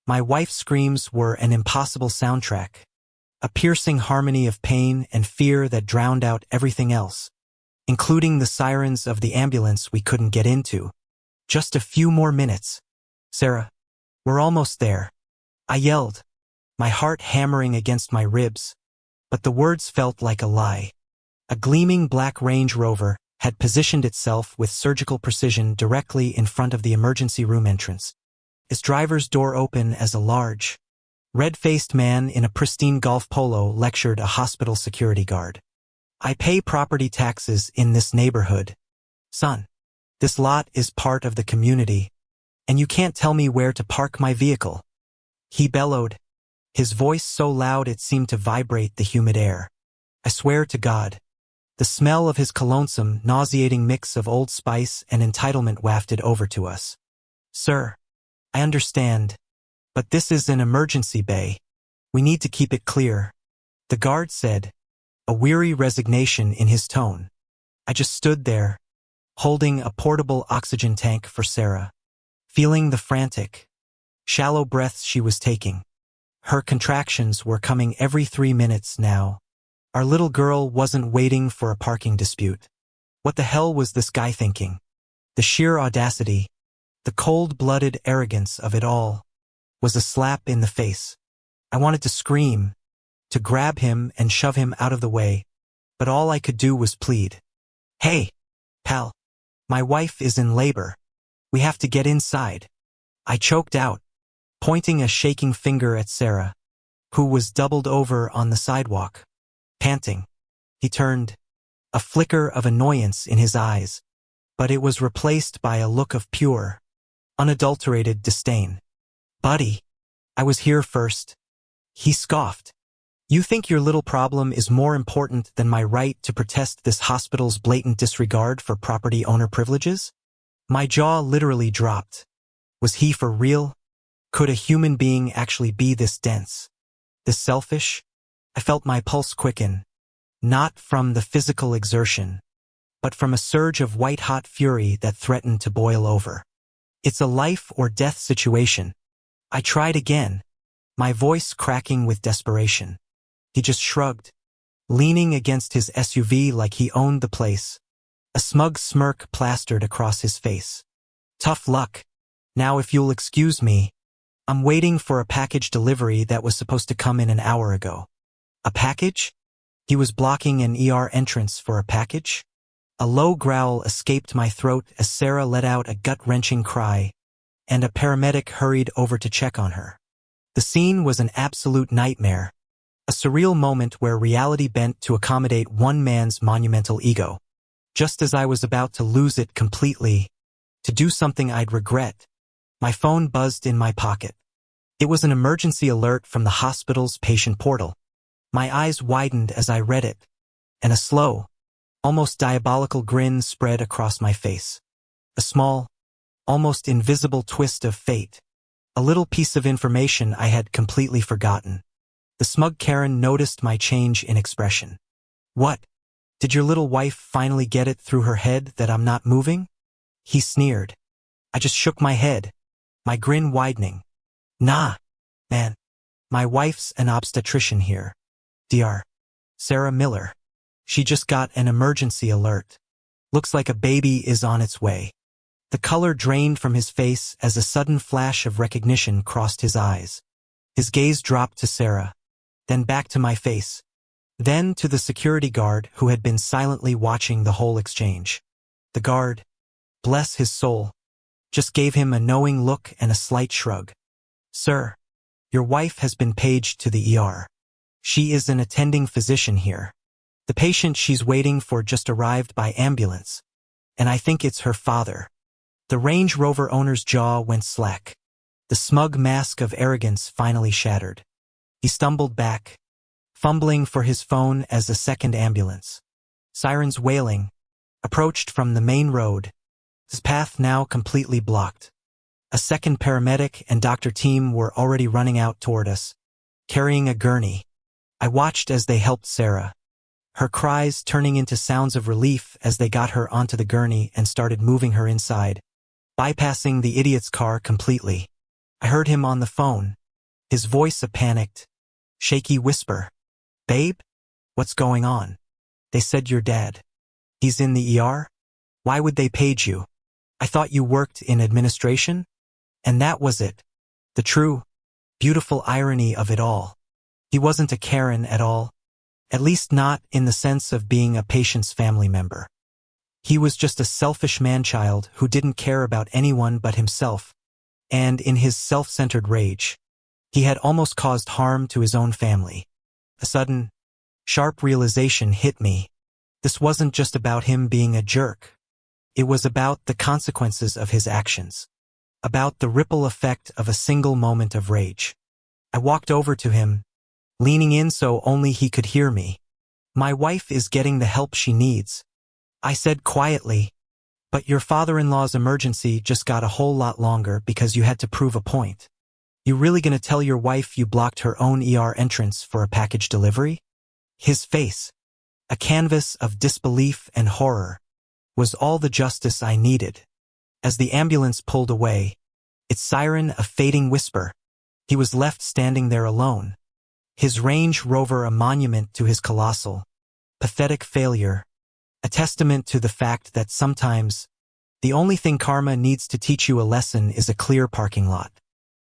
My wife's screams were an impossible soundtrack, a piercing harmony of pain and fear that drowned out everything else, including the sirens of the ambulance we couldn't get into. Just a few more minutes. Sarah, we're almost there. I yelled, my heart hammering against my ribs, but the words felt like a lie. A gleaming black Range Rover had positioned itself with surgical precision directly in front of the emergency room entrance, its driver's door open as a large, red-faced man in a pristine golf polo lectured a hospital security guard. I pay property taxes in this neighborhood. Son, this lot is part of the community, and you can't tell me where to park my vehicle. He bellowed, his voice so loud it seemed to vibrate the humid air. I swear to God. The smell of his colognesome, nauseating mix of Old Spice and entitlement wafted over to us. Sir, I understand, but this is an emergency bay. We need to keep it clear. The guard said, a weary resignation in his tone. I just stood there, holding a portable oxygen tank for Sarah, feeling the frantic, shallow breaths she was taking. Her contractions were coming every 3 minutes now. Our little girl wasn't waiting for a parking dispute. What the hell was this guy thinking? The sheer audacity, the cold-blooded arrogance of it all, was a slap in the face. I wanted to scream, to grab him and shove him out of the way, but all I could do was plead. Hey, pal, my wife is in labor. We have to get inside. I choked out, pointing a shaking finger at Sarah, who was doubled over on the sidewalk. Panting. He turned, a flicker of annoyance in his eyes, but it was replaced by a look of pure, unadulterated disdain. Buddy, I was here first. He scoffed. You think your little problem is more important than my right to protest this hospital's blatant disregard for property owner privileges? My jaw literally dropped. Was he for real? Could a human being actually be this dense? This selfish? I felt my pulse quicken, not from the physical exertion, but from a surge of white-hot fury that threatened to boil over. It's a life-or-death situation. I tried again, my voice cracking with desperation. He just shrugged, leaning against his SUV like he owned the place, a smug smirk plastered across his face. Tough luck. Now if you'll excuse me, I'm waiting for a package delivery that was supposed to come in an hour ago. A package? He was blocking an ER entrance for a package? A low growl escaped my throat as Sarah let out a gut-wrenching cry, and a paramedic hurried over to check on her. The scene was an absolute nightmare, a surreal moment where reality bent to accommodate one man's monumental ego. Just as I was about to lose it completely, to do something I'd regret, my phone buzzed in my pocket. It was an emergency alert from the hospital's patient portal. My eyes widened as I read it, and a slow, almost diabolical grin spread across my face. A small, almost invisible twist of fate. A little piece of information I had completely forgotten. The smug Karen noticed my change in expression. What? Did your little wife finally get it through her head that I'm not moving? He sneered. I just shook my head, my grin widening. Nah, man. My wife's an obstetrician here. Dr. Sarah Miller. She just got an emergency alert. Looks like a baby is on its way. The color drained from his face as a sudden flash of recognition crossed his eyes. His gaze dropped to Sarah, then back to my face, then to the security guard who had been silently watching the whole exchange. The guard, bless his soul, just gave him a knowing look and a slight shrug. Sir, your wife has been paged to the ER. She is an attending physician here. The patient she's waiting for just arrived by ambulance, and I think it's her father. The Range Rover owner's jaw went slack. The smug mask of arrogance finally shattered. He stumbled back, fumbling for his phone as a second ambulance, sirens wailing, approached from the main road, his path now completely blocked. A second paramedic and doctor team were already running out toward us, carrying a gurney. I watched as they helped Sarah, her cries turning into sounds of relief as they got her onto the gurney and started moving her inside, bypassing the idiot's car completely. I heard him on the phone, his voice a panicked, shaky whisper. Babe? What's going on? They said you're dead. He's in the ER? Why would they page you? I thought you worked in administration? And that was it. The true, beautiful irony of it all. He wasn't a Karen at all. At least not in the sense of being a patient's family member. He was just a selfish man-child who didn't care about anyone but himself. And in his self-centered rage, he had almost caused harm to his own family. A sudden, sharp realization hit me. This wasn't just about him being a jerk. It was about the consequences of his actions. About the ripple effect of a single moment of rage. I walked over to him, leaning in so only he could hear me. My wife is getting the help she needs. I said quietly, but your father-in-law's emergency just got a whole lot longer because you had to prove a point. You really gonna tell your wife you blocked her own ER entrance for a package delivery? His face, a canvas of disbelief and horror, was all the justice I needed. As the ambulance pulled away, its siren a fading whisper, he was left standing there alone. His Range Rover a monument to his colossal, pathetic failure, a testament to the fact that sometimes, the only thing karma needs to teach you a lesson is a clear parking lot.